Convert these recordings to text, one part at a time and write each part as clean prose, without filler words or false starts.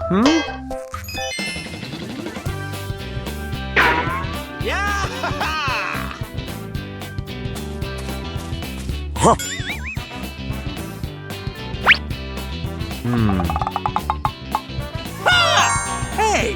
Yeah! Huh. Hey!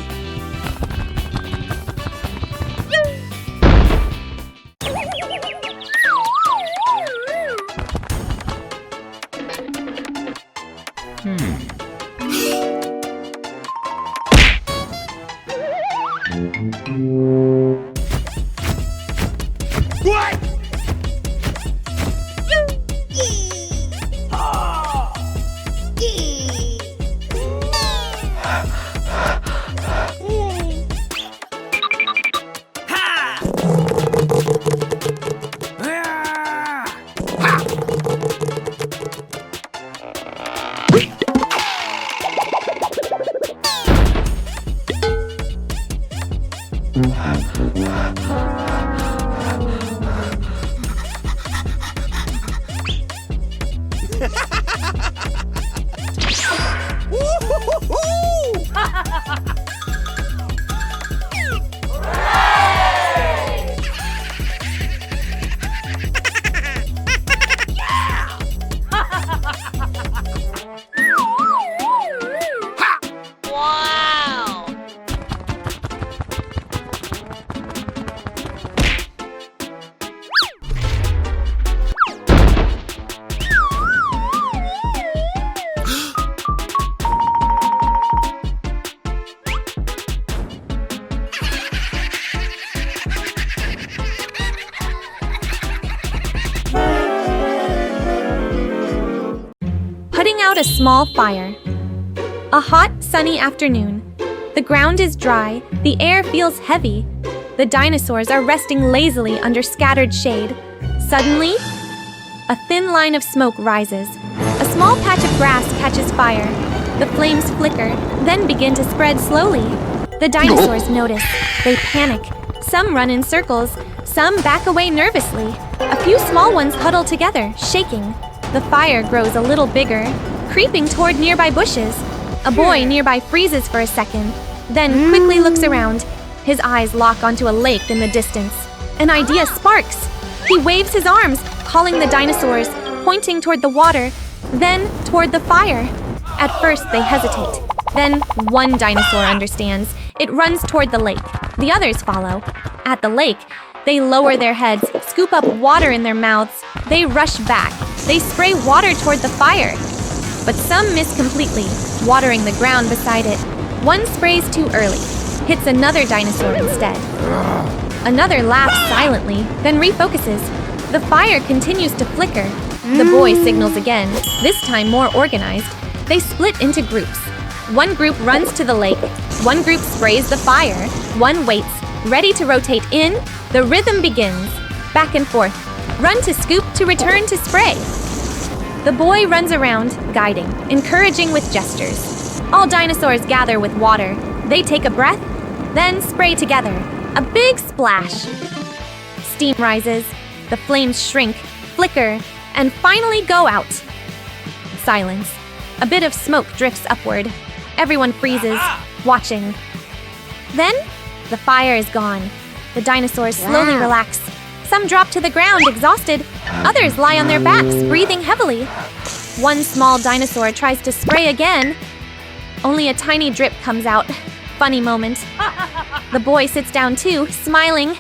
What? Putting out a small fire. A hot, sunny afternoon. The ground is dry, the air feels heavy. The dinosaurs are resting lazily under scattered shade. Suddenly, a thin line of smoke rises. A small patch of grass catches fire. The flames flicker, then begin to spread slowly. The dinosaurs notice. They panic. Some run in circles, some back away nervously. A few small ones huddle together, shaking. The fire grows a little bigger, creeping toward nearby bushes. A boy nearby freezes for a second, then quickly looks around. His eyes lock onto a lake in the distance. An idea sparks. He waves his arms, calling the dinosaurs, pointing toward the water, then toward the fire. At first, they hesitate. Then one dinosaur understands. It runs toward the lake. The others follow. At the lake, they lower their heads, scoop up water in their mouths. They rush back. They spray water toward the fire. But some miss completely, watering the ground beside it. One sprays too early, hits another dinosaur instead. Another laughs silently, then refocuses. The fire continues to flicker. The boy signals again, this time more organized. They split into groups. One group runs to the lake. One group sprays the fire. One waits, ready to rotate in. The rhythm begins. Back and forth. Run to scoop to return to spray. The boy runs around, guiding, encouraging with gestures. All dinosaurs gather with water. They take a breath, then spray together. A big splash. Steam rises. The flames shrink, flicker, and finally go out. Silence. A bit of smoke drifts upward. Everyone freezes, watching. Then, the fire is gone. The dinosaurs slowly relax. Some drop to the ground, exhausted. Others lie on their backs, breathing heavily. One small dinosaur tries to spray again. Only a tiny drip comes out. Funny moment. The boy sits down too, smiling.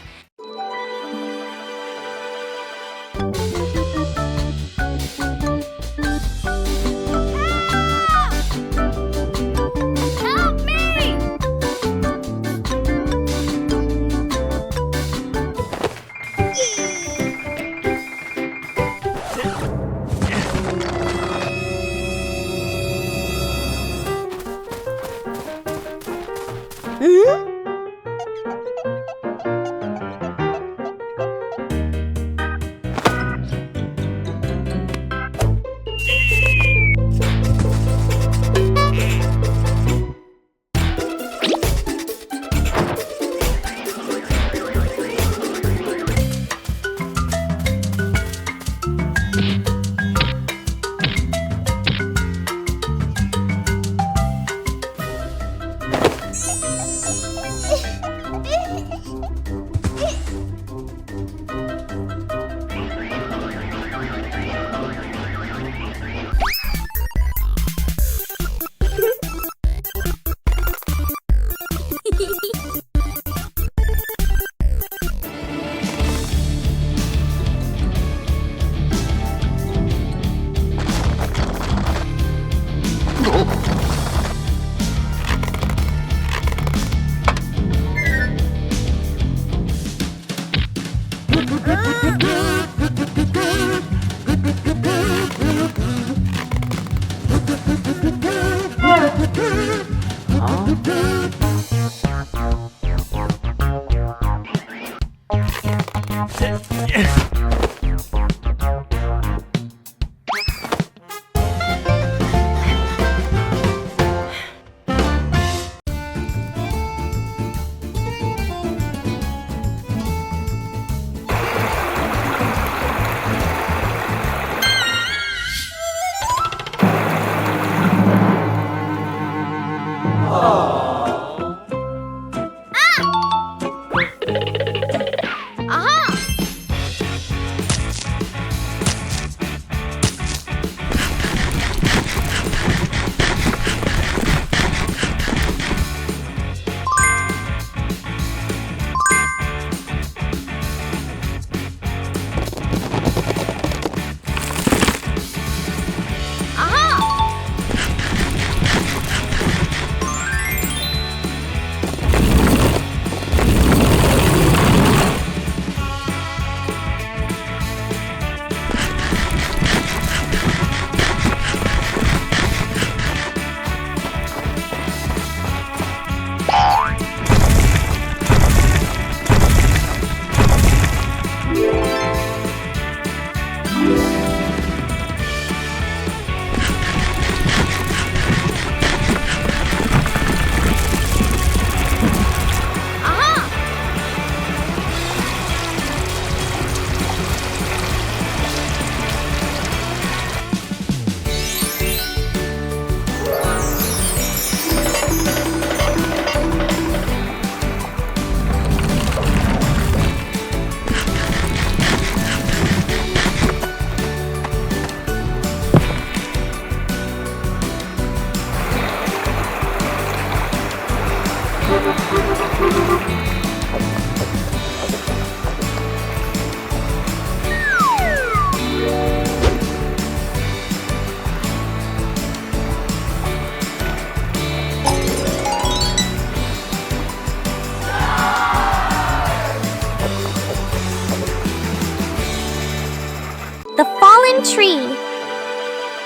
Tree.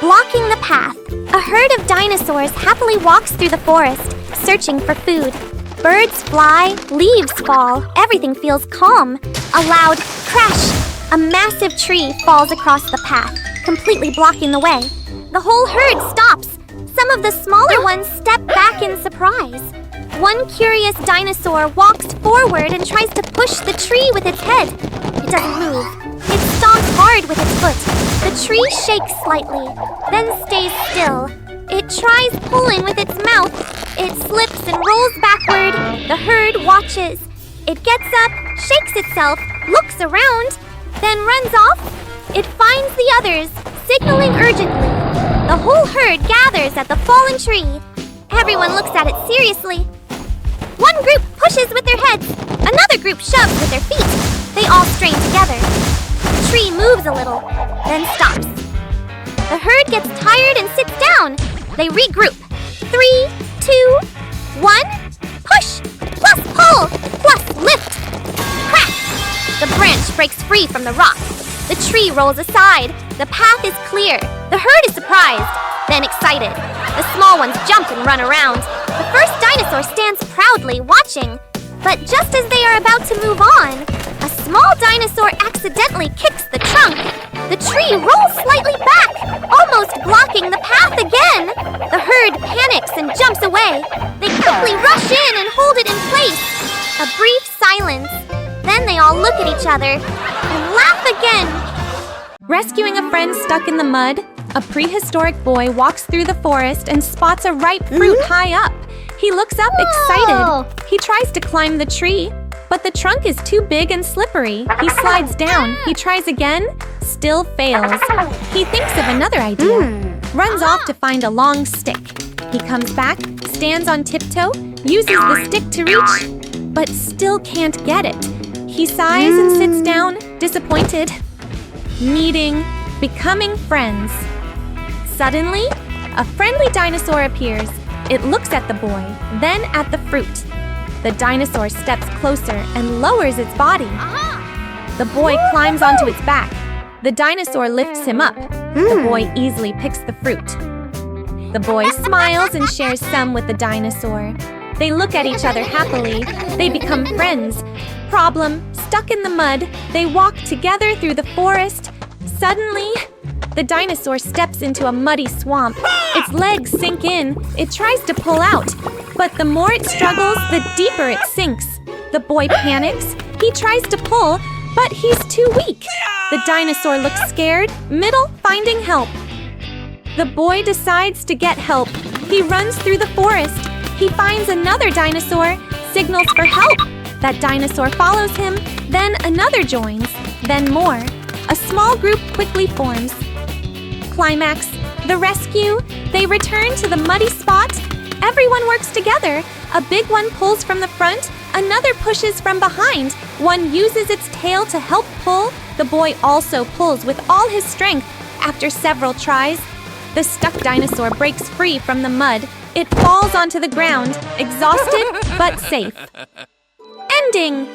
Blocking the path, a herd of dinosaurs happily walks through the forest, searching for food. Birds fly, leaves fall, everything feels calm. A loud crash! A massive tree falls across the path, completely blocking the way. The whole herd stops. Some of the smaller ones step back in surprise. One curious dinosaur walks forward and tries to push the tree with its head. It doesn't move. It stomps hard with its foot. The tree shakes slightly, then stays still. It tries pulling with its mouth. It slips and rolls backward. The herd watches. It gets up, shakes itself, looks around, then runs off. It finds the others, signaling urgently. The whole herd gathers at the fallen tree. Everyone looks at it seriously. One group pushes with their heads. Another group shoves with their feet. They all strain together. The tree moves a little, then stops. The herd gets tired and sits down. They regroup. 3, 2, 1. Push, plus pull, plus lift. Crack! The branch breaks free from the rock. The tree rolls aside. The path is clear. The herd is surprised, then excited. The small ones jump and run around. The first dinosaur stands proudly, watching. But just as they are about to move on, a small dinosaur accidentally kicks the trunk. The tree rolls slightly back, almost blocking the path again. The herd panics and jumps away. They quickly rush in and hold it in place. A brief silence. Then they all look at each other and laugh again. Rescuing a friend stuck in the mud, a prehistoric boy walks through the forest and spots a ripe fruit high up. He looks up excited. He tries to climb the tree, but the trunk is too big and slippery. He slides down. He tries again, still fails. He thinks of another idea. Runs off to find a long stick. He comes back, stands on tiptoe, uses the stick to reach, but still can't get it. He sighs and sits down, disappointed. Meeting, becoming friends. Suddenly, a friendly dinosaur appears. It looks at the boy, then at the fruit. The dinosaur steps closer and lowers its body. The boy climbs onto its back. The dinosaur lifts him up. The boy easily picks the fruit. The boy smiles and shares some with the dinosaur. They look at each other happily. They become friends. Problem: stuck in the mud, they walk together through the forest. Suddenly, the dinosaur steps into a muddy swamp. Its legs sink in. It tries to pull out, but the more it struggles, the deeper it sinks. The boy panics. He tries to pull, but he's too weak. The dinosaur looks scared, middle finding help. The boy decides to get help. He runs through the forest. He finds another dinosaur, signals for help. That dinosaur follows him, then another joins, then more. A small group quickly forms. Climax: the rescue. They return to the muddy spot. Everyone works together. A big one pulls from the front, another pushes from behind. One uses its tail to help pull. The boy also pulls with all his strength. After several tries, the stuck dinosaur breaks free from the mud. It falls onto the ground, exhausted but safe. Ending!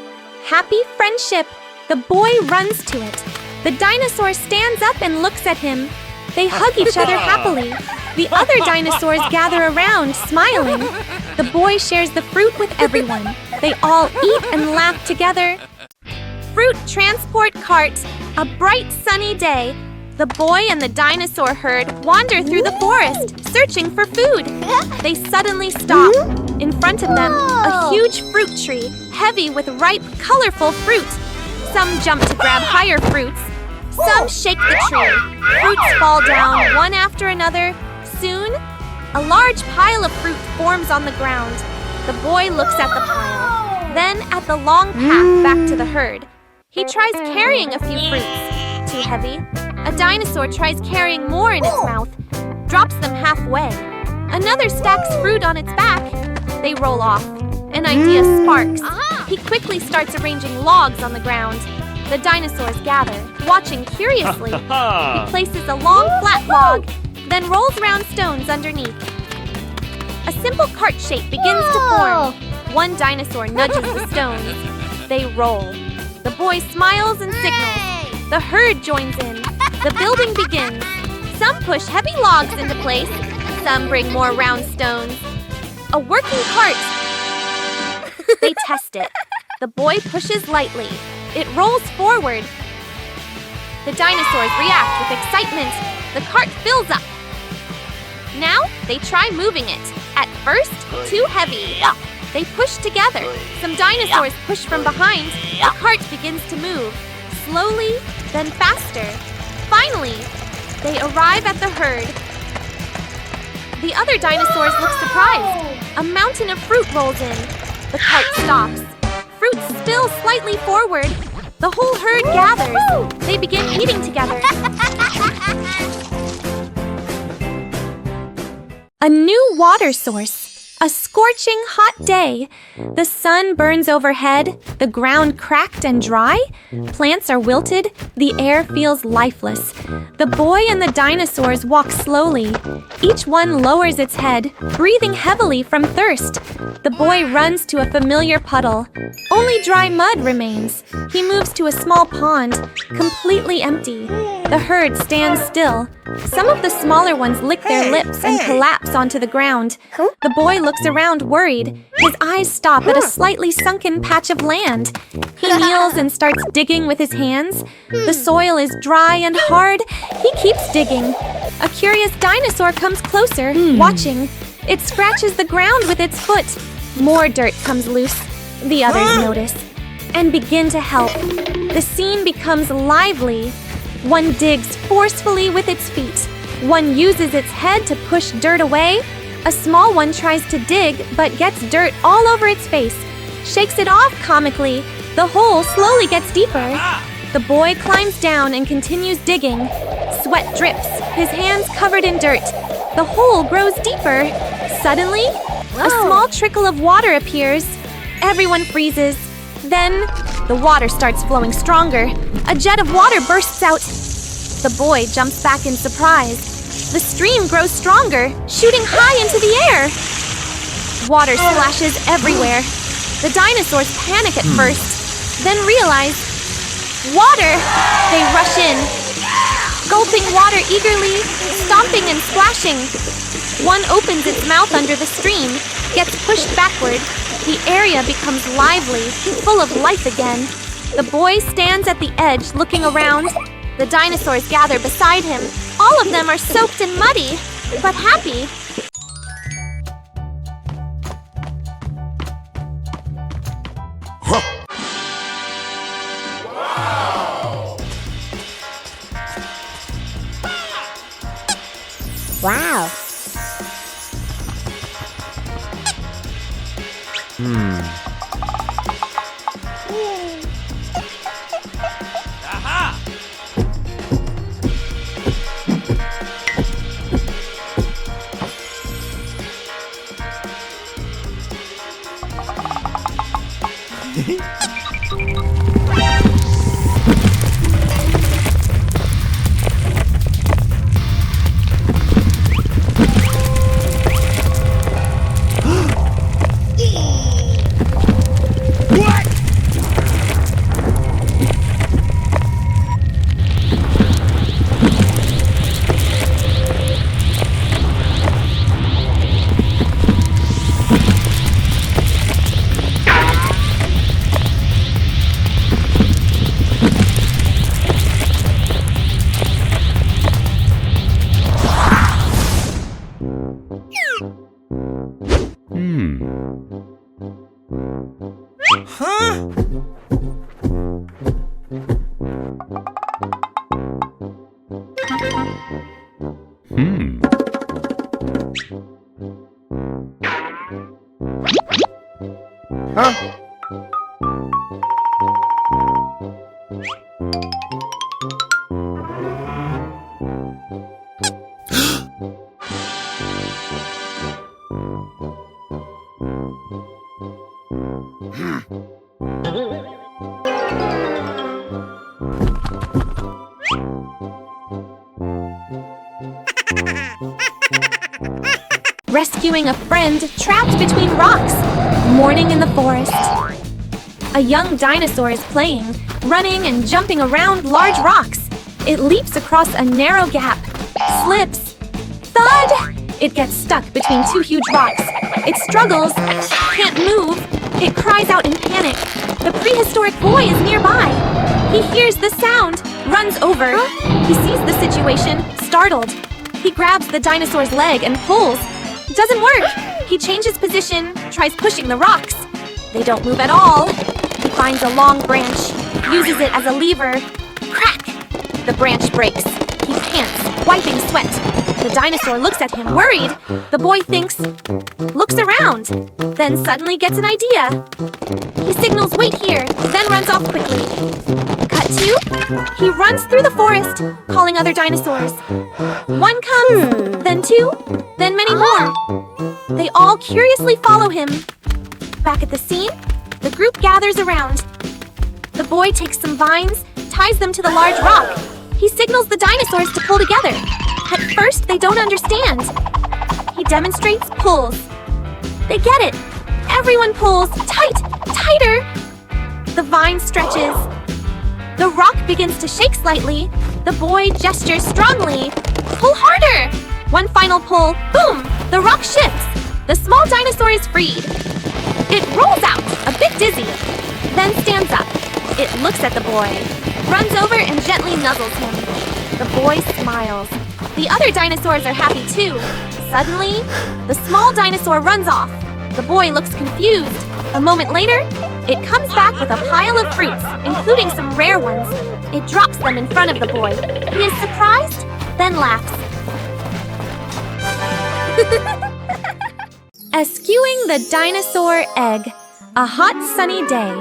Happy friendship. The boy runs to it. The dinosaur stands up and looks at him. They hug each other happily. The other dinosaurs gather around, smiling. The boy shares the fruit with everyone. They all eat and laugh together. Fruit transport cart. A bright sunny day. The boy and the dinosaur herd wander through the forest, searching for food. They suddenly stop. In front of them, a huge fruit tree, heavy with ripe, colorful fruit. Some jump to grab higher fruits. Some shake the tree. Fruits fall down one after another. Soon, a large pile of fruit forms on the ground. The boy looks at the pile, then at the long path back to the herd. He tries carrying a few fruits. Too heavy. A dinosaur tries carrying more in its mouth, drops them halfway. Another stacks fruit on its back. They roll off. An idea sparks. He quickly starts arranging logs on the ground. The dinosaurs gather, watching curiously. He places a long, flat log, then rolls round stones underneath. A simple cart shape begins to form. One dinosaur nudges the stones. They roll. The boy smiles and signals. The herd joins in. The building begins. Some push heavy logs into place. Some bring more round stones. A working cart. They test it. The boy pushes lightly. It rolls forward. The dinosaurs react with excitement. The cart fills up. Now they try moving it. At first, too heavy. They push together. Some dinosaurs push from behind. The cart begins to move. Slowly, then faster. Finally, they arrive at the herd. The other dinosaurs look surprised. A mountain of fruit rolls in. The cart stops. Fruits spill slightly forward. The whole herd gathers. They begin eating together. A new water source. A scorching hot day. The sun burns overhead. The ground cracked and dry. Plants are wilted. The air feels lifeless. The boy and the dinosaurs walk slowly. Each one lowers its head, breathing heavily from thirst. The boy runs to a familiar puddle. Only dry mud remains. He moves to a small pond, completely empty. The herd stands still. Some of the smaller ones lick their lips and collapse onto the ground. The boy looks around worried. His eyes stop at a slightly sunken patch of land. He kneels and starts digging with his hands. The soil is dry and hard. He keeps digging. A curious dinosaur comes closer, watching. It scratches the ground with its foot. More dirt comes loose. The others notice and begin to help. The scene becomes lively. One digs forcefully with its feet. One uses its head to push dirt away. A small one tries to dig, but gets dirt all over its face. Shakes it off comically. The hole slowly gets deeper. The boy climbs down and continues digging. Sweat drips, his hands covered in dirt. The hole grows deeper. Suddenly, a small trickle of water appears. Everyone freezes. Then, the water starts flowing stronger. A jet of water bursts out. The boy jumps back in surprise. The stream grows stronger, shooting high into the air. Water splashes everywhere. The dinosaurs panic at first, then realize, water! They rush in, gulping water eagerly, stomping and splashing. One opens its mouth under the stream, gets pushed backward. The area becomes lively, full of life again. The boy stands at the edge looking around. The dinosaurs gather beside him. All of them are soaked and muddy, but happy. Wow. Rescuing a friend trapped between rocks. Morning in the forest. A young dinosaur is playing, running and jumping around large rocks. It leaps across a narrow gap, slips. Thud! It gets stuck between two huge rocks. It struggles, can't move. It cries out in panic. The prehistoric boy is nearby. He hears the sound, runs over. He sees the situation, startled. He grabs the dinosaur's leg and pulls. Doesn't work! He changes position, tries pushing the rocks. They don't move at all. He finds a long branch, uses it as a lever. Crack! The branch breaks. He pants, wiping sweat. The dinosaur looks at him, worried. The boy thinks, looks around, then suddenly gets an idea. He signals, wait here, then runs off quickly. Cut to, he runs through the forest, calling other dinosaurs. One comes, then two, then many more. They all curiously follow him. Back at the scene, the group gathers around. The boy takes some vines, ties them to the large rock. He signals the dinosaurs to pull together. At first, they don't understand. He demonstrates pulls. They get it. Everyone pulls tight, tighter. The vine stretches. The rock begins to shake slightly. The boy gestures strongly. Pull harder. One final pull. Boom! The rock shifts. The small dinosaur is freed. It rolls out, a bit dizzy, then stands up. It looks at the boy, runs over and gently nuzzles him. The boy smiles. The other dinosaurs are happy too. Suddenly, the small dinosaur runs off. The boy looks confused. A moment later, it comes back with a pile of fruits, including some rare ones. It drops them in front of the boy. He is surprised, then laughs. Eschewing the dinosaur egg. A hot, sunny day.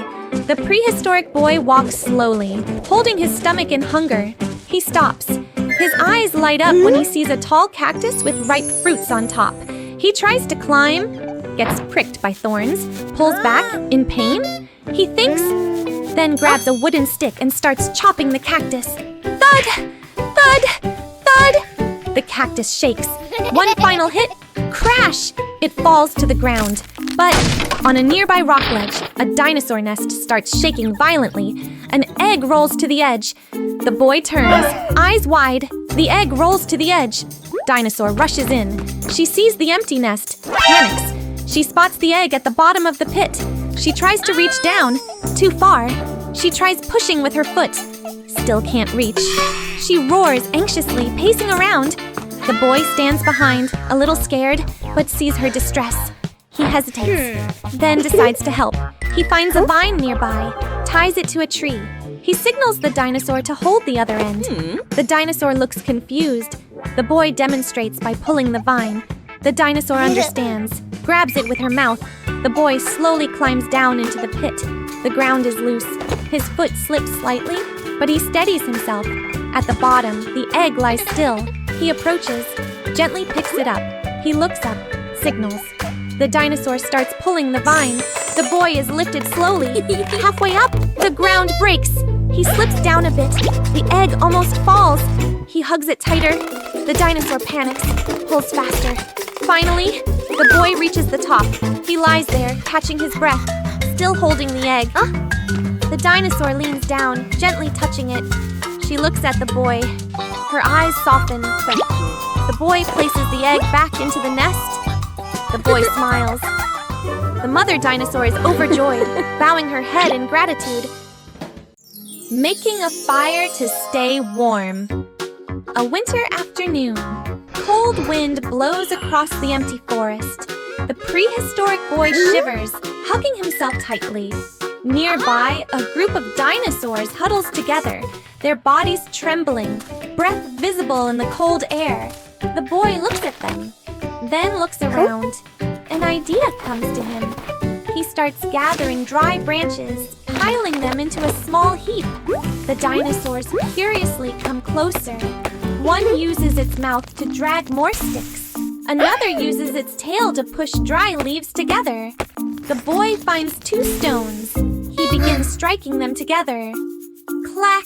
The prehistoric boy walks slowly, holding his stomach in hunger. He stops. His eyes light up when he sees a tall cactus with ripe fruits on top. He tries to climb, gets pricked by thorns, pulls back in pain. He thinks, then grabs a wooden stick and starts chopping the cactus. Thud! Thud! Thud! The cactus shakes. One final hit, crash! It falls to the ground. But on a nearby rock ledge, a dinosaur nest starts shaking violently. An egg rolls to the edge. The boy turns, eyes wide. The egg rolls to the edge. Dinosaur rushes in. She sees the empty nest, panics. She spots the egg at the bottom of the pit. She tries to reach down, too far. She tries pushing with her foot, still can't reach. She roars anxiously, pacing around. The boy stands behind, a little scared, but sees her distress. He hesitates, then decides to help. He finds a vine nearby, ties it to a tree. He signals the dinosaur to hold the other end. The dinosaur looks confused. The boy demonstrates by pulling the vine. The dinosaur understands, grabs it with her mouth. The boy slowly climbs down into the pit. The ground is loose. His foot slips slightly, but he steadies himself. At the bottom, the egg lies still. He approaches, gently picks it up. He looks up, signals. The dinosaur starts pulling the vine. The boy is lifted slowly. Halfway up, the ground breaks. He slips down a bit. The egg almost falls. He hugs it tighter. The dinosaur panics, pulls faster. Finally, the boy reaches the top. He lies there, catching his breath, still holding the egg. The dinosaur leans down, gently touching it. She looks at the boy. Her eyes soften, but the boy places the egg back into the nest. The boy smiles. The mother dinosaur is overjoyed, bowing her head in gratitude. Making a fire to stay warm. A winter afternoon. Cold wind blows across the empty forest. The prehistoric boy shivers, hugging himself tightly. Nearby, a group of dinosaurs huddles together, their bodies trembling, breath visible in the cold air. The boy looks at them, then looks around. An idea comes to him. He starts gathering dry branches, piling them into a small heap. The dinosaurs curiously come closer. One uses its mouth to drag more sticks. Another uses its tail to push dry leaves together. The boy finds 2 stones. He begins striking them together. Clack,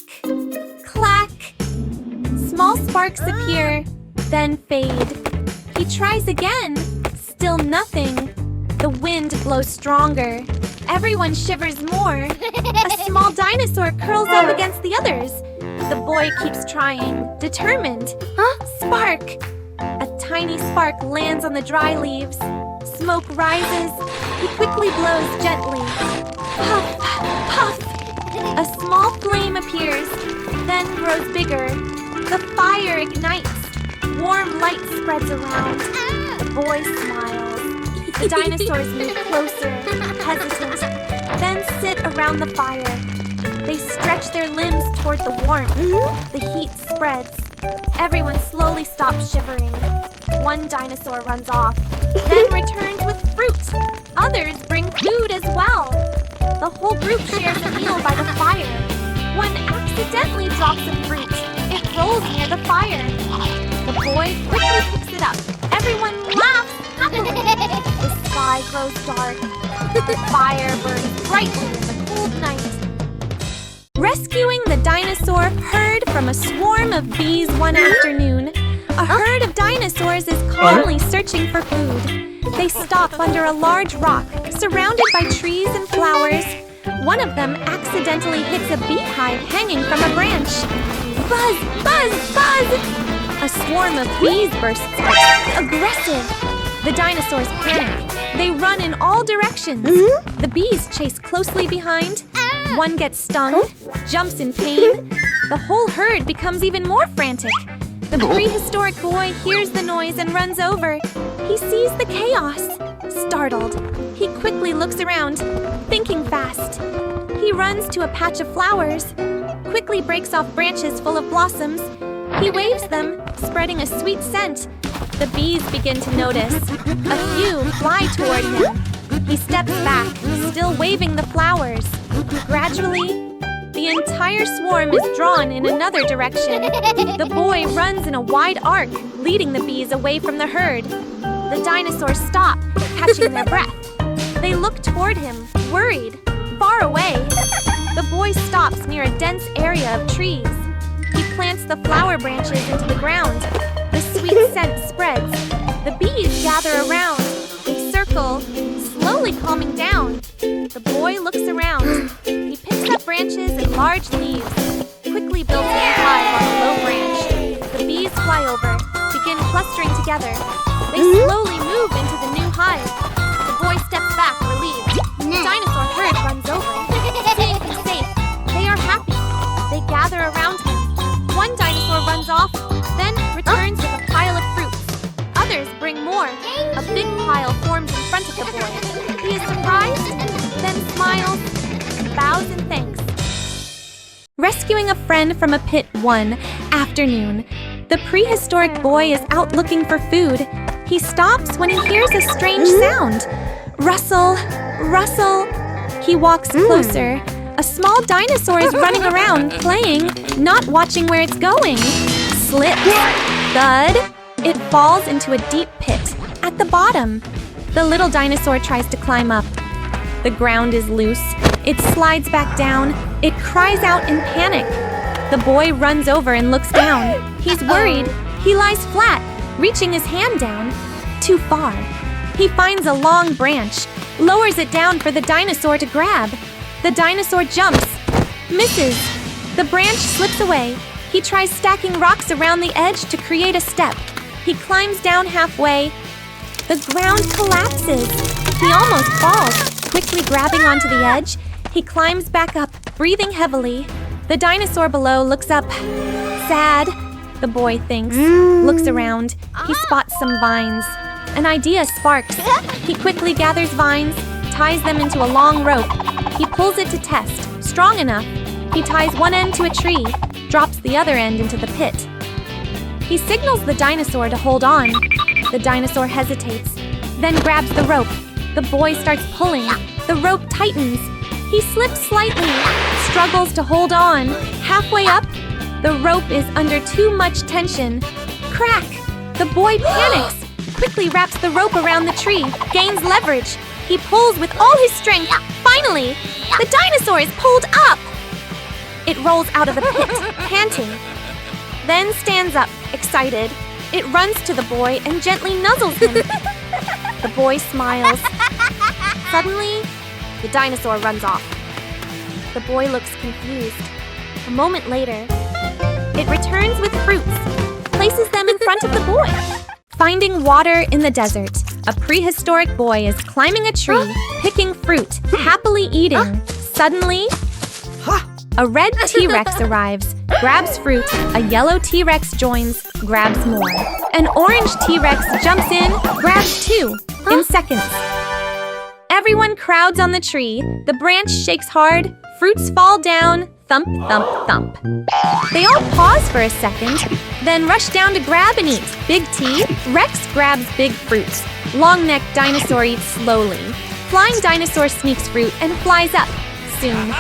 clack. Small sparks appear, then fade. He tries again. Still nothing. The wind blows stronger. Everyone shivers more. A small dinosaur curls up against the others. The boy keeps trying, determined. Spark! A tiny spark lands on the dry leaves. Smoke rises. He quickly blows gently. Puff, puff. A small flame appears, then grows bigger. The fire ignites. Warm light spreads around. The boy smiles. The dinosaurs move closer, hesitant, then sit around the fire. They stretch their limbs toward the warmth. The heat spreads. Everyone slowly stops shivering. One dinosaur runs off, then returns with fruit. Others bring food as well. The whole group shares a meal by the fire. One accidentally drops some fruit. It rolls near the fire. The boy quickly picks it up. Everyone laughs happily. The sky grows dark. The fire burns brightly in the cold night. Rescuing the dinosaur herd from a swarm of bees one afternoon. A herd of dinosaurs is calmly searching for food. They stop under a large rock, surrounded by trees and flowers. One of them accidentally hits a beehive hanging from a branch. Buzz! Buzz! Buzz! A swarm of bees bursts out, aggressive. The dinosaurs panic. They run in all directions. The bees chase closely behind. One gets stung, jumps in pain. The whole herd becomes even more frantic. The prehistoric boy hears the noise and runs over. He sees the chaos. Startled, he quickly looks around, thinking fast. He runs to a patch of flowers, quickly breaks off branches full of blossoms. He waves them, spreading a sweet scent. The bees begin to notice. A few fly toward him. He steps back, still waving the flowers. Gradually, the entire swarm is drawn in another direction. The boy runs in a wide arc, leading the bees away from the herd. The dinosaurs stop, catching their breath. They look toward him, worried, far away. The boy stops near a dense area of trees. He plants the flower branches into the ground. The sweet scent spreads. The bees gather around. They circle, slowly calming down. The boy looks around. He picks up branches and large leaves, quickly builds a hive on a low branch. The bees fly over, begin clustering together. They slowly move into the new hive. The boy steps back, relieved. The dinosaur herd runs over. Seeing him safe, they are happy. They gather around him. One dinosaur runs off, then returns with a pile of fruits. Others bring more. A big pile forms in front of the boy. He is surprised, then smiles, bows in thanks. Rescuing a friend from a pit one afternoon. The prehistoric boy is out looking for food. He stops when he hears a strange sound. Rustle, rustle. He walks closer. A small dinosaur is running around, playing, not watching where it's going. Slip, thud. It falls into a deep pit. At the bottom, the little dinosaur tries to climb up. The ground is loose. It slides back down. It cries out in panic. The boy runs over and looks down. He's worried. He lies flat, reaching his hand down. Too far. He finds a long branch, lowers it down for the dinosaur to grab. The dinosaur jumps, misses. The branch slips away. He tries stacking rocks around the edge to create a step. He climbs down halfway. The ground collapses. He almost falls. Quickly grabbing onto the edge, he climbs back up, breathing heavily. The dinosaur below looks up. Sad, the boy thinks. Looks around. He spots some vines. An idea sparks. He quickly gathers vines, ties them into a long rope. He pulls it to test. Strong enough. He ties one end to a tree, drops the other end into the pit. He signals the dinosaur to hold on. The dinosaur hesitates, then grabs the rope. The boy starts pulling. The rope tightens. He slips slightly, struggles to hold on. Halfway up, the rope is under too much tension. Crack! The boy panics, quickly wraps the rope around the tree, gains leverage. He pulls with all his strength. Finally, the dinosaur is pulled up! It rolls out of the pit, panting. Then stands up, excited. It runs to the boy and gently nuzzles him. The boy smiles. Suddenly, the dinosaur runs off. The boy looks confused. A moment later, it returns with fruits, places them in front of the boy. Finding water in the desert, a prehistoric boy is climbing a tree, picking fruit, happily eating. Suddenly, a red T-Rex arrives, grabs fruit. A yellow T-Rex joins, grabs more. An orange T-Rex jumps in, grabs two, in seconds. Everyone crowds on the tree. The branch shakes hard. Fruits fall down. Thump, thump, thump. They all pause for a second, then rush down to grab and eat. Big T, Rex grabs big fruit. Long-necked dinosaur eats slowly. Flying dinosaur sneaks fruit and flies up. Soon,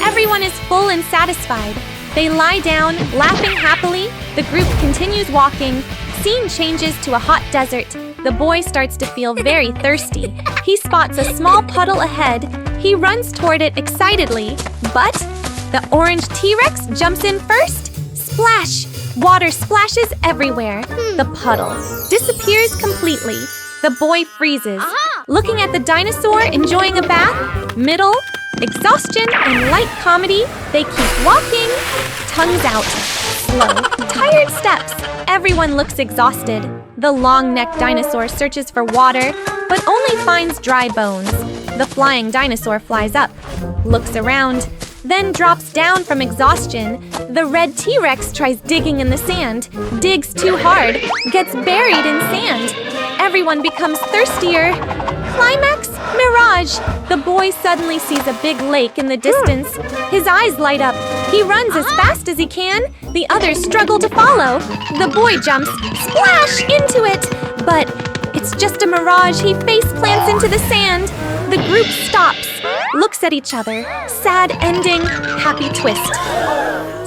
everyone is full and satisfied. They lie down, laughing happily. The group continues walking. Scene changes to a hot desert. The boy starts to feel very thirsty. He spots a small puddle ahead. He runs toward it excitedly, but the orange T-Rex jumps in first. Splash! Water splashes everywhere. The puddle disappears completely. The boy freezes. Looking at the dinosaur enjoying a bath, middle, exhaustion, and light comedy, they keep walking, tongues out, slow, tired steps. Everyone looks exhausted. The long-necked dinosaur searches for water, but only finds dry bones. The flying dinosaur flies up, looks around, then drops down from exhaustion. The red T-Rex tries digging in the sand, digs too hard, gets buried in sand. Everyone becomes thirstier. Climax, mirage. The boy suddenly sees a big lake in the distance. His eyes light up. He runs as fast as he can. The others struggle to follow. The boy jumps, splash, into it. But it's just a mirage. He face plants into the sand. The group stops, looks at each other. Sad ending, happy twist.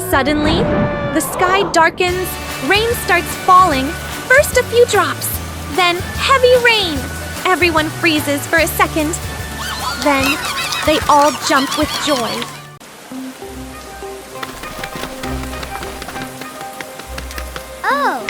Suddenly, the sky darkens. Rain starts falling. First a few drops, then heavy rain. Everyone freezes for a second. Then they all jump with joy. Oh!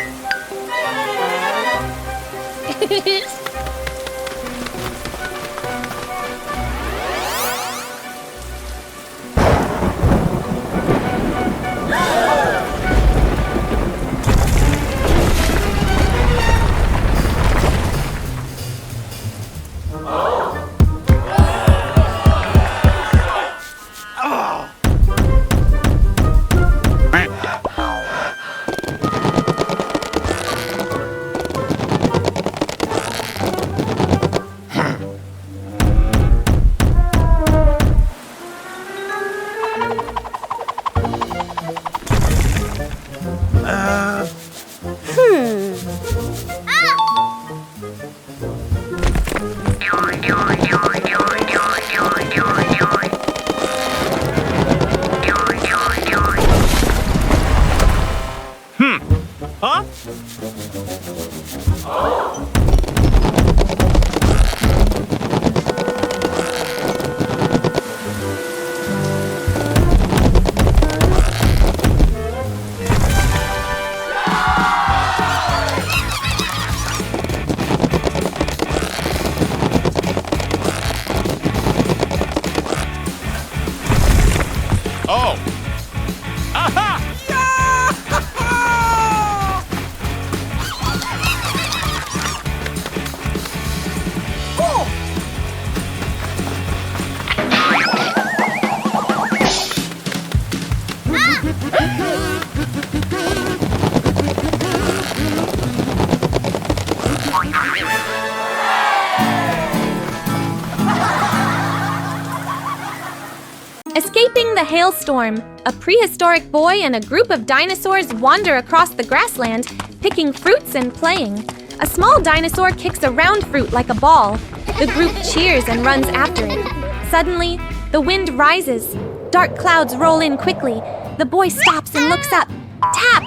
Escaping the hailstorm, a prehistoric boy and a group of dinosaurs wander across the grassland, picking fruits and playing. A small dinosaur kicks a round fruit like a ball. The group cheers and runs after it. Suddenly, the wind rises. Dark clouds roll in quickly. The boy stops and looks up. Tap!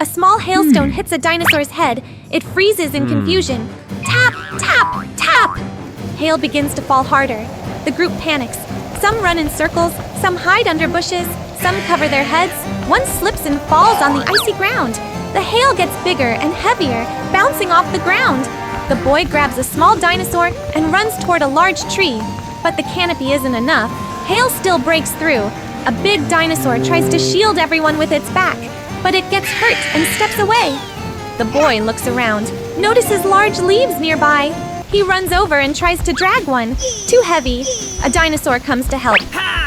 A small hailstone hits a dinosaur's head. It freezes in confusion. Tap! Tap! Tap! Hail begins to fall harder. The group panics. Some run in circles, some hide under bushes, some cover their heads. One slips and falls on the icy ground. The hail gets bigger and heavier, bouncing off the ground. The boy grabs a small dinosaur and runs toward a large tree. But the canopy isn't enough. Hail still breaks through. A big dinosaur tries to shield everyone with its back, but it gets hurt and steps away. The boy looks around, notices large leaves nearby. He runs over and tries to drag one. Too heavy. A dinosaur comes to help.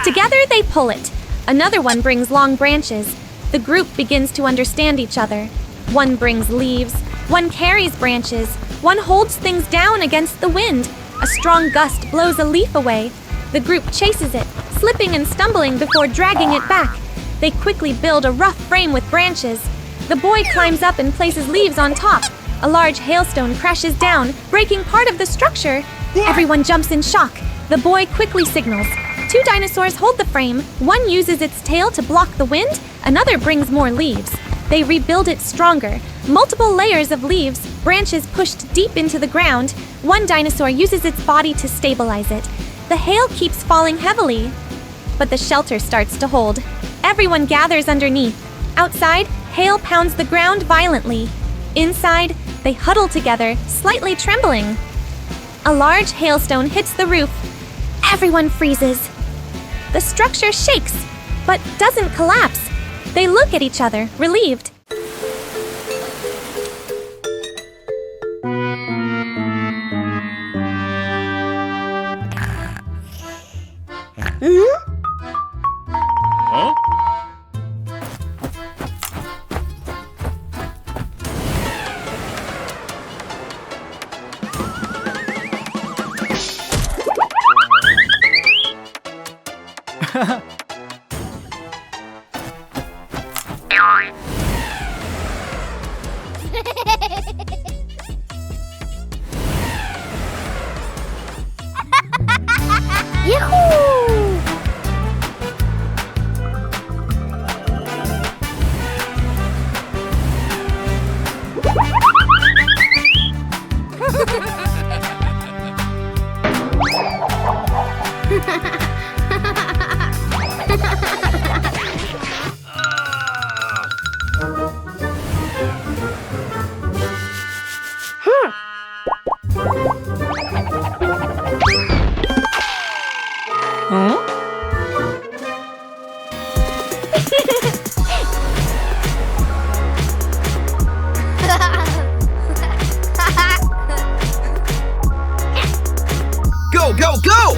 Together they pull it. Another one brings long branches. The group begins to understand each other. One brings leaves. One carries branches. One holds things down against the wind. A strong gust blows a leaf away. The group chases it, slipping and stumbling before dragging it back. They quickly build a rough frame with branches. The boy climbs up and places leaves on top. A large hailstone crashes down, breaking part of the structure. Everyone jumps in shock. The boy quickly signals. Two dinosaurs hold the frame. One uses its tail to block the wind. Another brings more leaves. They rebuild it stronger. Multiple layers of leaves, branches pushed deep into the ground. One dinosaur uses its body to stabilize it. The hail keeps falling heavily, but the shelter starts to hold. Everyone gathers underneath. Outside, hail pounds the ground violently. Inside, they huddle together, slightly trembling. A large hailstone hits the roof. Everyone freezes. The structure shakes, but doesn't collapse. They look at each other, relieved. Go, go, go!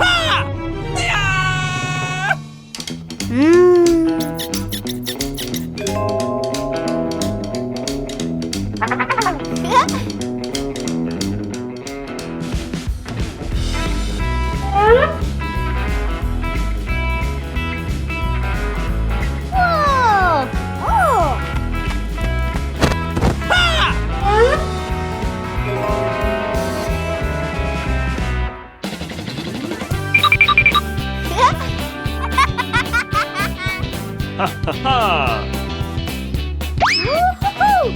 Whoa! Whoa! Oh! Ha ha ha! Woo-hoo-hoo!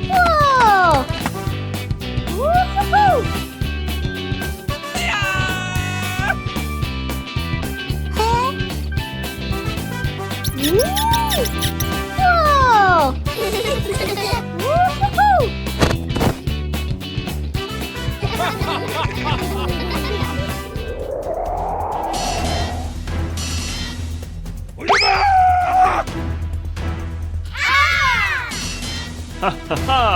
Whoa! Woo-hoo-hoo! Huh? Whoa! Woo-hoo-hoo! Ha ha ha!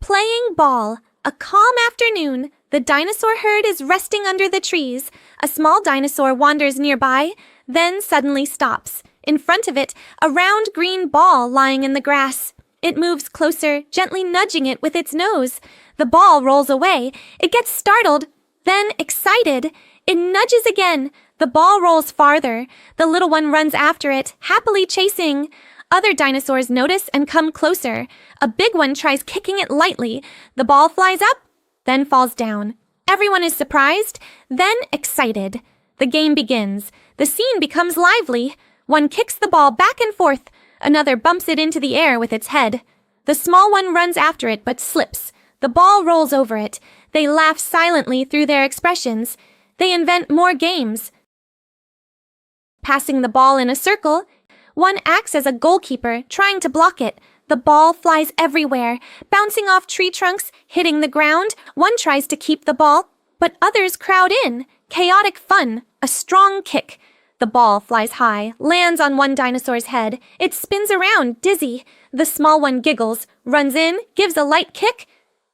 Playing ball. A calm afternoon. The dinosaur herd is resting under the trees. A small dinosaur wanders nearby, then suddenly stops. In front of it, a round green ball lying in the grass. It moves closer, gently nudging it with its nose. The ball rolls away. It gets startled, then excited. It nudges again. The ball rolls farther. The little one runs after it, happily chasing. Other dinosaurs notice and come closer. A big one tries kicking it lightly. The ball flies up, then falls down. Everyone is surprised, then excited. The game begins. The scene becomes lively. One kicks the ball back and forth. Another bumps it into the air with its head. The small one runs after it but slips. The ball rolls over it. They laugh silently through their expressions. They invent more games. Passing the ball in a circle, one acts as a goalkeeper, trying to block it. The ball flies everywhere, bouncing off tree trunks, hitting the ground. One tries to keep the ball, but others crowd in. Chaotic fun, a strong kick. The ball flies high, lands on one dinosaur's head. It spins around, dizzy. The small one giggles, runs in, gives a light kick.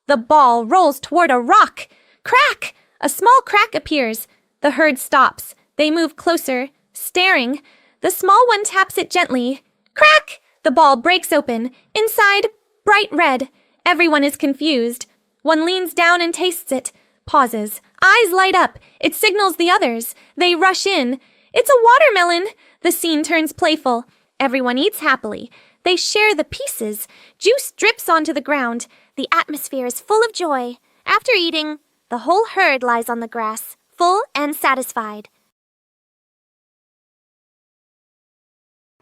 The ball rolls toward a rock. Crack! A small crack appears. The herd stops. They move closer, staring. The small one taps it gently. Crack! The ball breaks open. Inside, bright red. Everyone is confused. One leans down and tastes it. Pauses. Eyes light up. It signals the others. They rush in. It's a watermelon. The scene turns playful. Everyone eats happily. They share the pieces. Juice drips onto the ground. The atmosphere is full of joy. After eating, the whole herd lies on the grass, full and satisfied.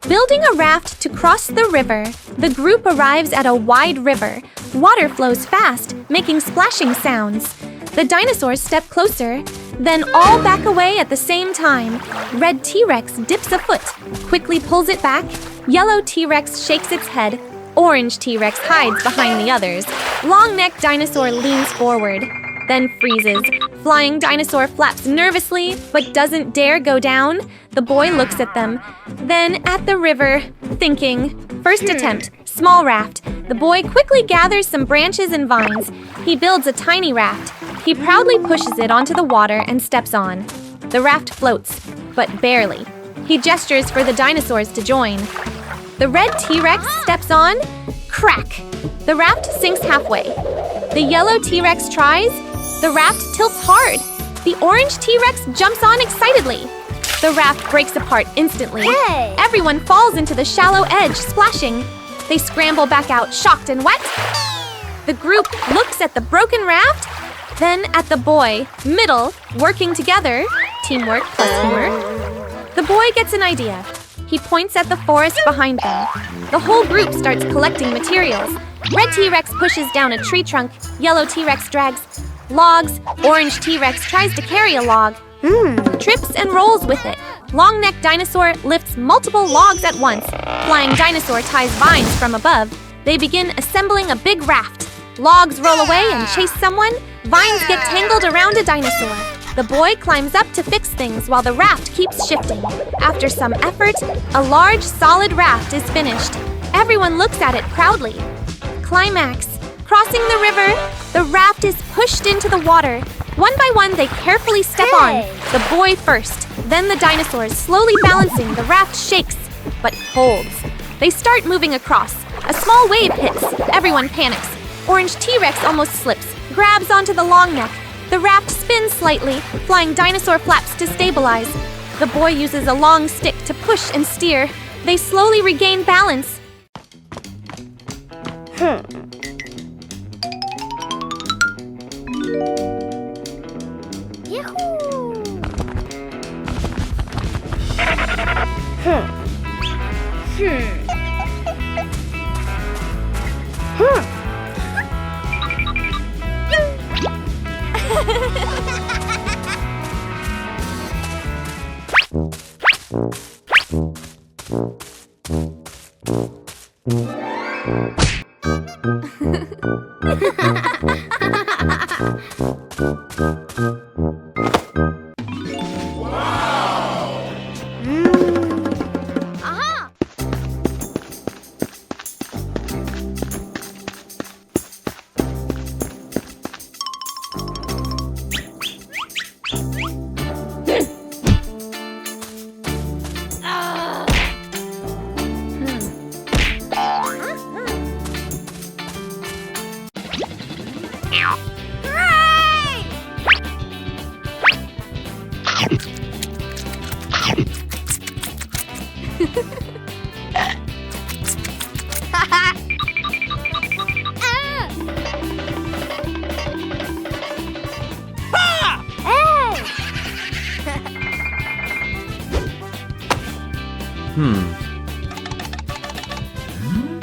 Building a raft to cross the river, the group arrives at a wide river. Water flows fast, making splashing sounds. The dinosaurs step closer, then all back away at the same time. Red T-Rex dips a foot, quickly pulls it back. Yellow T-Rex shakes its head. Orange T-Rex hides behind the others. Long-necked dinosaur leans forward, then freezes. Flying dinosaur flaps nervously, but doesn't dare go down. The boy looks at them, then at the river, thinking. First attempt, small raft. The boy quickly gathers some branches and vines. He builds a tiny raft. He proudly pushes it onto the water and steps on. The raft floats, but barely. He gestures for the dinosaurs to join. The red T-Rex steps on. Crack! The raft sinks halfway. The yellow T-Rex tries. The raft tilts hard. The orange T-Rex jumps on excitedly. The raft breaks apart instantly. Hey! Everyone falls into the shallow edge, splashing. They scramble back out, shocked and wet. The group looks at the broken raft, then at the boy, middle, working together. Teamwork plus humor. The boy gets an idea. He points at the forest behind them. The whole group starts collecting materials. Red T-Rex pushes down a tree trunk. Yellow T-Rex drags logs. Orange T-Rex tries to carry a log. Trips and rolls with it. Long-necked dinosaur lifts multiple logs at once. Flying dinosaur ties vines from above. They begin assembling a big raft. Logs roll away and chase someone. Vines get tangled around a dinosaur. The boy climbs up to fix things while the raft keeps shifting. After some effort, a large, solid raft is finished. Everyone looks at it proudly. Climax. Crossing the river, the raft is pushed into the water. One by one, they carefully step on. The boy first, then the dinosaurs, slowly balancing. The raft shakes, but holds. They start moving across. A small wave hits. Everyone panics. Orange T-Rex almost slips, grabs onto the long neck. The raft spins slightly, flying dinosaur flaps to stabilize. The boy uses a long stick to push and steer. They slowly regain balance.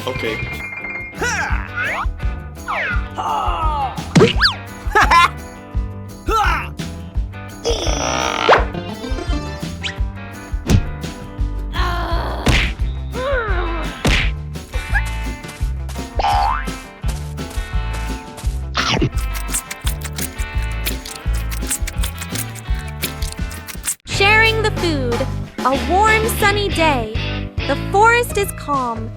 Okay. Sharing the food. A warm, sunny day. The forest is calm.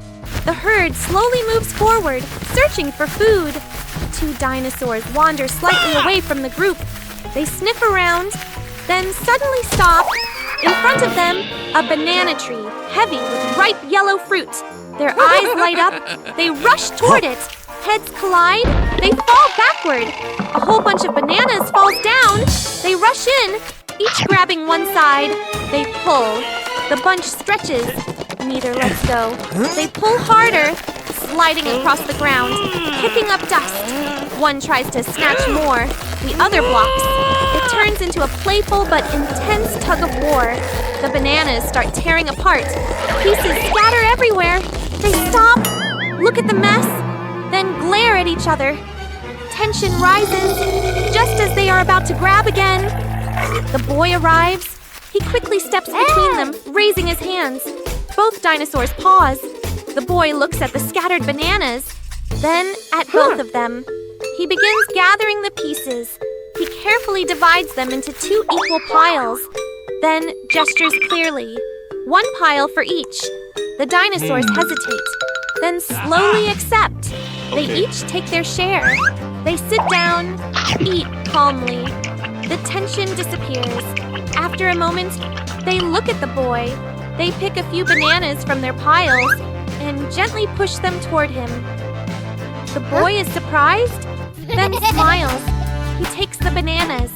The herd slowly moves forward, searching for food. Two dinosaurs wander slightly away from the group. They sniff around, then suddenly stop. In front of them, a banana tree, heavy with ripe yellow fruit. Their eyes light up. They rush toward it. Heads collide. They fall backward. A whole bunch of bananas falls down. They rush in, each grabbing one side. They pull. The bunch stretches. Neither lets go. They pull harder, sliding across the ground, kicking up dust. One tries to snatch more, the other blocks. It turns into a playful but intense tug of war. The bananas start tearing apart. Pieces scatter everywhere. They stop, look at the mess, then glare at each other. Tension rises, just as they are about to grab again. The boy arrives. He quickly steps between them, raising his hands. Both dinosaurs pause. The boy looks at the scattered bananas, then at both of them. He begins gathering the pieces. He carefully divides them into 2 equal piles, then gestures clearly. 1 pile for each. The dinosaurs hesitate, then slowly accept. They each take their share. They sit down, eat calmly. The tension disappears. After a moment, they look at the boy. They pick a few bananas from their piles and gently push them toward him. The boy is surprised, then smiles. He takes the bananas.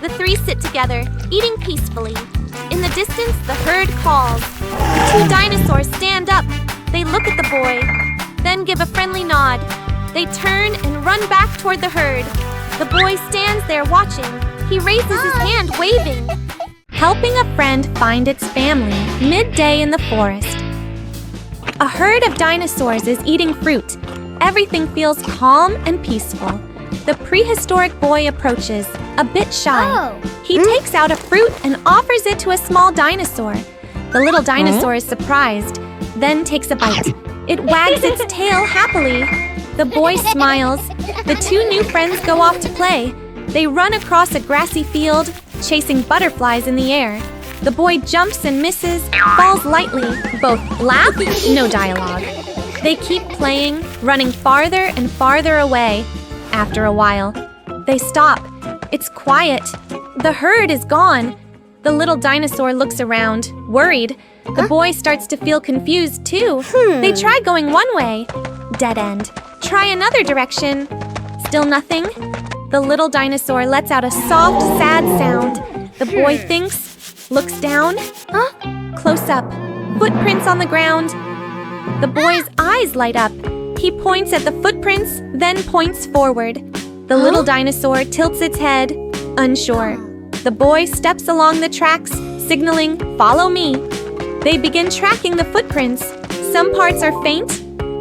The 3 sit together, eating peacefully. In the distance, the herd calls. The 2 dinosaurs stand up. They look at the boy, then give a friendly nod. They turn and run back toward the herd. The boy stands there watching. He raises his hand, waving. Helping a friend find its family midday in the forest. A herd of dinosaurs is eating fruit. Everything feels calm and peaceful. The prehistoric boy approaches, a bit shy. He takes out a fruit and offers it to a small dinosaur. The little dinosaur is surprised, then takes a bite. It wags its tail happily. The boy smiles. The 2 new friends go off to play. They run across a grassy field, chasing butterflies in the air. The boy jumps and misses, falls lightly. Both laugh, no dialogue. They keep playing, running farther and farther away. After a while, they stop. It's quiet. The herd is gone. The little dinosaur looks around, worried. The boy starts to feel confused too. They try going one way. Dead end. Try another direction. Still nothing. The little dinosaur lets out a soft, sad sound. The boy thinks, looks down. Close up. Footprints on the ground. The boy's eyes light up. He points at the footprints, then points forward. The little dinosaur tilts its head, unsure. The boy steps along the tracks, signaling, "Follow me." They begin tracking the footprints. Some parts are faint.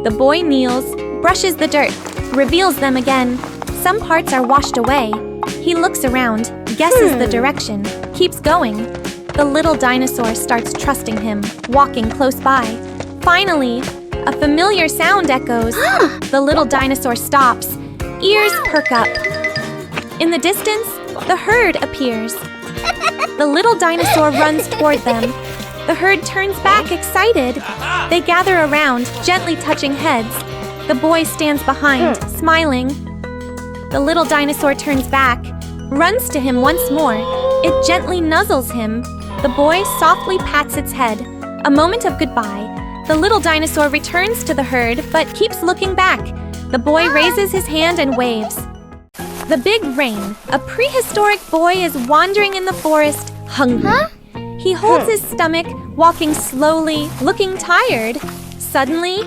The boy kneels, brushes the dirt, reveals them again. Some parts are washed away. He looks around, guesses the direction, keeps going. The little dinosaur starts trusting him, walking close by. Finally, a familiar sound echoes. The little dinosaur stops. Ears perk up. In the distance, the herd appears. The little dinosaur runs toward them. The herd turns back, excited. They gather around, gently touching heads. The boy stands behind, smiling. The little dinosaur turns back, runs to him once more. It gently nuzzles him. The boy softly pats its head. A moment of goodbye. The little dinosaur returns to the herd, but keeps looking back. The boy raises his hand and waves. The big rain. A prehistoric boy is wandering in the forest, hungry. He holds his stomach, walking slowly, looking tired. Suddenly,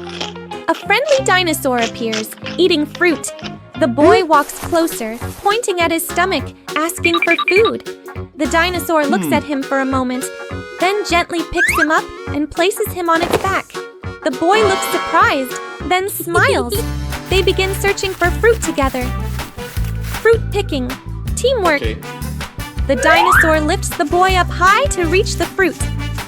a friendly dinosaur appears, eating fruit. The boy walks closer, pointing at his stomach, asking for food. The dinosaur looks at him for a moment, then gently picks him up and places him on its back. The boy looks surprised, then smiles. They begin searching for fruit together. Fruit picking, teamwork. The dinosaur lifts the boy up high to reach the fruit.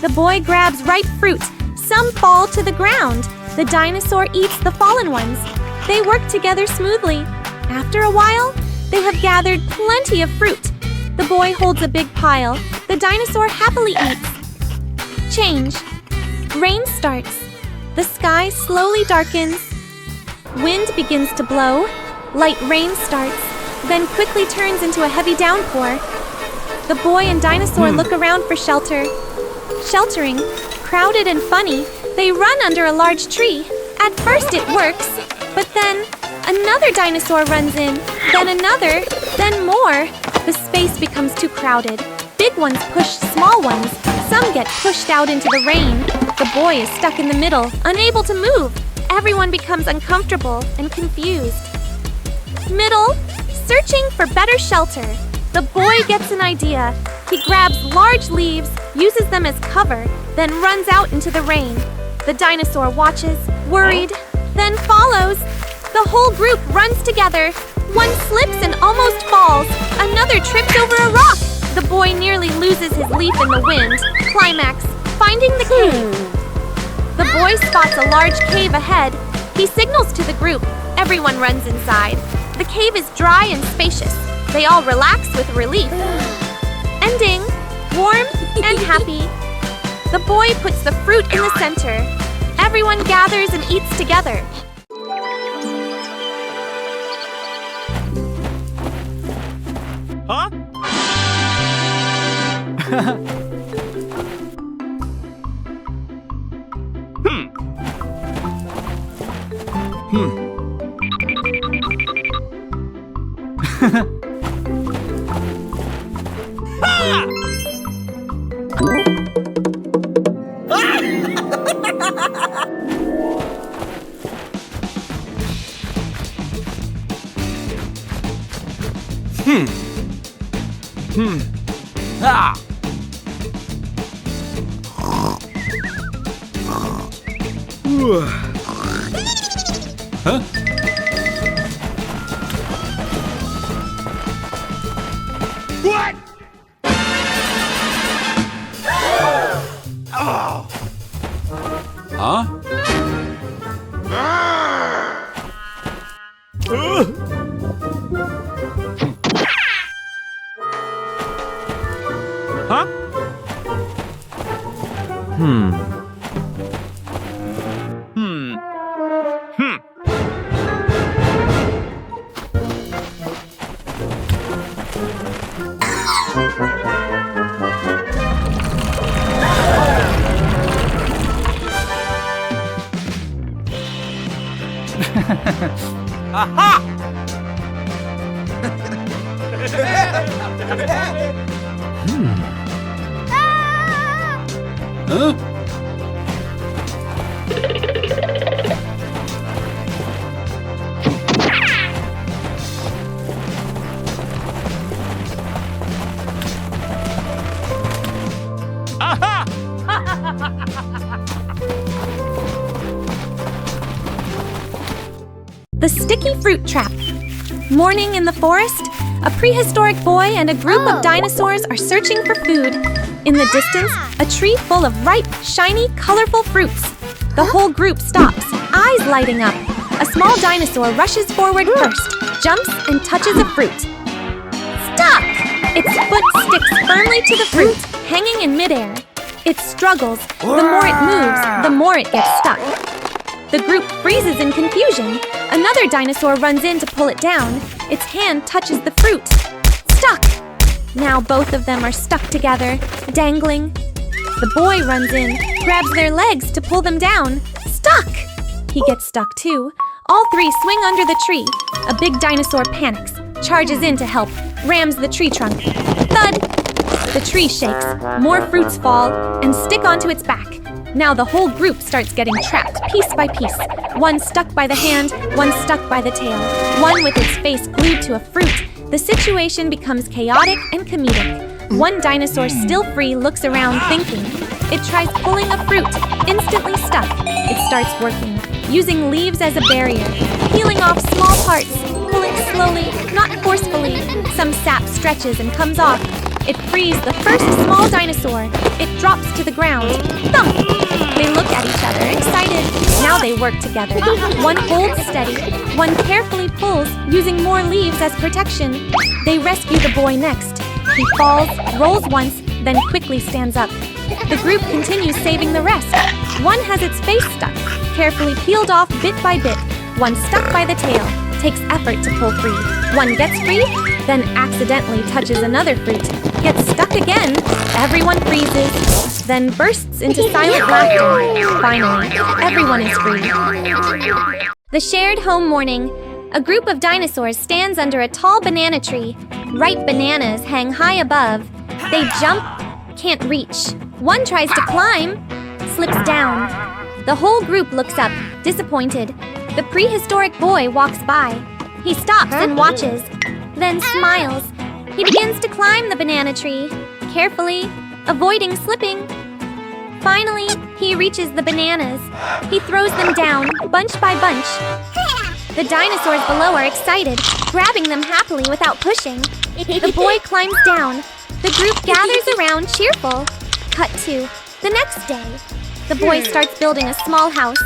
The boy grabs ripe fruit. Some fall to the ground. The dinosaur eats the fallen ones. They work together smoothly. After a while, they have gathered plenty of fruit. The boy holds a big pile. The dinosaur happily eats. Change. Rain starts. The sky slowly darkens. Wind begins to blow. Light rain starts, then quickly turns into a heavy downpour. The boy and dinosaur look around for shelter. Sheltering, crowded and funny, they run under a large tree. At first it works, but then another dinosaur runs in, then another, then more. The space becomes too crowded. Big ones push small ones. Some get pushed out into the rain. The boy is stuck in the middle, unable to move. Everyone becomes uncomfortable and confused. Middle, searching for better shelter. The boy gets an idea. He grabs large leaves, uses them as cover, then runs out into the rain. The dinosaur watches, worried, then follows. The whole group runs together. One slips and almost falls. Another trips over a rock. The boy nearly loses his leaf in the wind. Climax, finding the cave. The boy spots a large cave ahead. He signals to the group. Everyone runs inside. The cave is dry and spacious. They all relax with relief. Ending, warm and happy. The boy puts the fruit in the center. Everyone gathers and eats together. Huh? Huh? What? Huh? Huh? Aha! Huh? Aha! The sticky fruit trap. Morning in the forest, a prehistoric boy and a group of dinosaurs are searching for food. In the distance, a tree full of ripe, shiny, colorful fruits. The whole group stops, eyes lighting up. A small dinosaur rushes forward first, jumps and touches a fruit. Stuck! Its foot sticks firmly to the fruit, hanging in midair. It struggles. The more it moves, the more it gets stuck. The group freezes in confusion. Another dinosaur runs in to pull it down. Its hand touches the fruit. Stuck! Now both of them are stuck together, dangling. The boy runs in, grabs their legs to pull them down. Stuck! He gets stuck too. All three swing under the tree. A big dinosaur panics, charges in to help, rams the tree trunk. Thud! The tree shakes, more fruits fall, and stick onto its back. Now the whole group starts getting trapped, piece by piece. One stuck by the hand, one stuck by the tail, one with its face glued to a fruit. The situation becomes chaotic and comedic. One dinosaur, still free, looks around thinking. It tries pulling a fruit, instantly stuck. It starts working, using leaves as a barrier, peeling off small parts, pulling slowly, not forcefully. Some sap stretches and comes off. It frees the first small dinosaur. It drops to the ground. Thump! They look at each other, excited. Now they work together. One holds steady. One carefully pulls, using more leaves as protection. They rescue the boy next. He falls, rolls once, then quickly stands up. The group continues saving the rest. One has its face stuck, carefully peeled off bit by bit. One stuck by the tail, takes effort to pull free. One gets free, then accidentally touches another fruit, gets stuck again. Everyone freezes, then bursts into silent laughter. Finally, everyone is free. The shared home morning. A group of dinosaurs stands under a tall banana tree. Ripe bananas hang high above. They jump, can't reach. One tries to climb, slips down. The whole group looks up, disappointed. The prehistoric boy walks by. He stops and watches, then smiles. He begins to climb the banana tree, carefully, avoiding slipping. Finally, he reaches the bananas. He throws them down, bunch by bunch. The dinosaurs below are excited, grabbing them happily without pushing. The boy climbs down. The group gathers around, cheerful. Cut to the next day. The boy starts building a small house.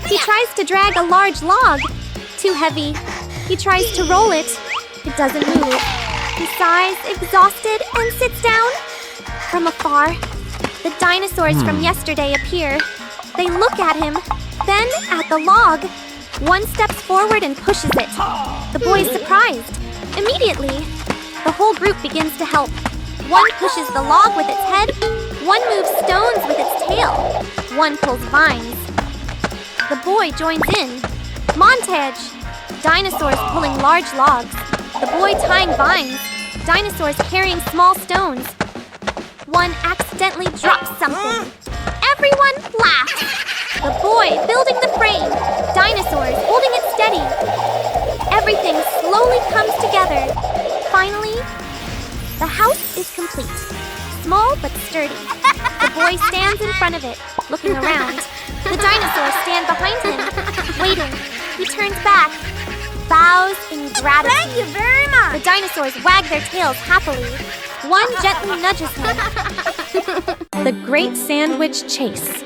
He tries to drag a large log. Too heavy. He tries to roll it. It doesn't move. He sighs, exhausted, and sits down. From afar, the dinosaurs from yesterday appear. They look at him, then at the log. One steps forward and pushes it. The boy is surprised. Immediately, the whole group begins to help. One pushes the log with its head. One moves stones with its tail. One pulls vines. The boy joins in. Montage. Dinosaurs pulling large logs. The boy tying vines. Dinosaurs carrying small stones. One accidentally drops something. Everyone laughs. The boy building the frame. Dinosaurs holding it steady. Everything slowly comes together. Finally, the house is complete. Small but sturdy. The boy stands in front of it, looking around. The dinosaurs stand behind him, waiting. He turns back, bows in gratitude. Thank you very much. The dinosaurs wag their tails happily. One gently nudges him. The Great Sandwich Chase.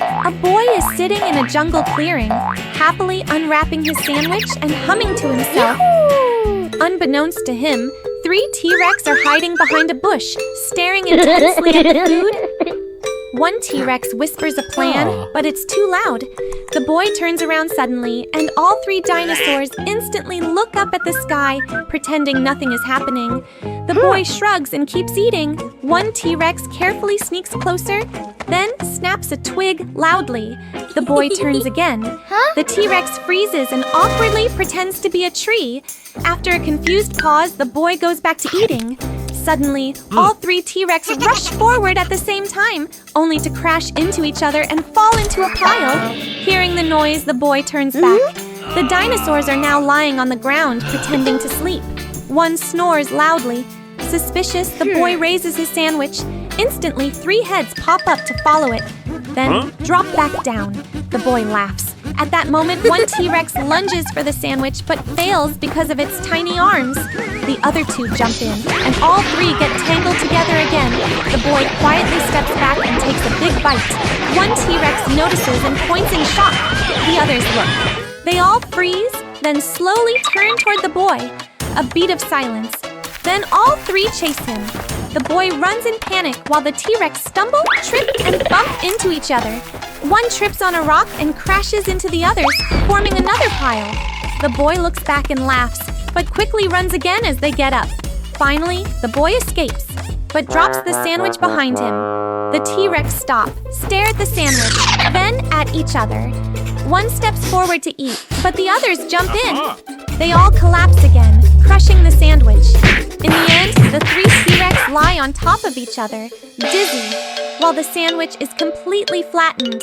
A boy is sitting in a jungle clearing, happily unwrapping his sandwich and humming to himself. Unbeknownst to him, 3 T-Rex are hiding behind a bush, staring intensely at the food. One T-Rex whispers a plan, but it's too loud. The boy turns around suddenly, and all 3 dinosaurs instantly look up at the sky, pretending nothing is happening. The boy shrugs and keeps eating. One T-Rex carefully sneaks closer, then snaps a twig loudly. The boy turns again. The T-Rex freezes and awkwardly pretends to be a tree. After a confused pause, the boy goes back to eating. Suddenly, all 3 T-Rex rush forward at the same time, only to crash into each other and fall into a pile. Hearing the noise, the boy turns back. The dinosaurs are now lying on the ground, pretending to sleep. One snores loudly. Suspicious, the boy raises his sandwich. Instantly, 3 heads pop up to follow it, then drop back down. The boy laughs. At that moment, one T-Rex lunges for the sandwich but fails because of its tiny arms. The other 2 jump in, and all 3 get tangled together again. The boy quietly steps back and takes a big bite. One T-Rex notices and points in shock. The others look. They all freeze, then slowly turn toward the boy. A beat of silence. Then all 3 chase him. The boy runs in panic while the T-Rex stumble, trip, and bump into each other. One trips on a rock and crashes into the others, forming another pile. The boy looks back and laughs, but quickly runs again as they get up. Finally, the boy escapes, but drops the sandwich behind him. The T-Rex stop, stare at the sandwich, then at each other. One steps forward to eat, but the others jump in. They all collapse again, crushing the sandwich. In the end, the 3 T-Rex lie on top of each other, dizzy, while the sandwich is completely flattened.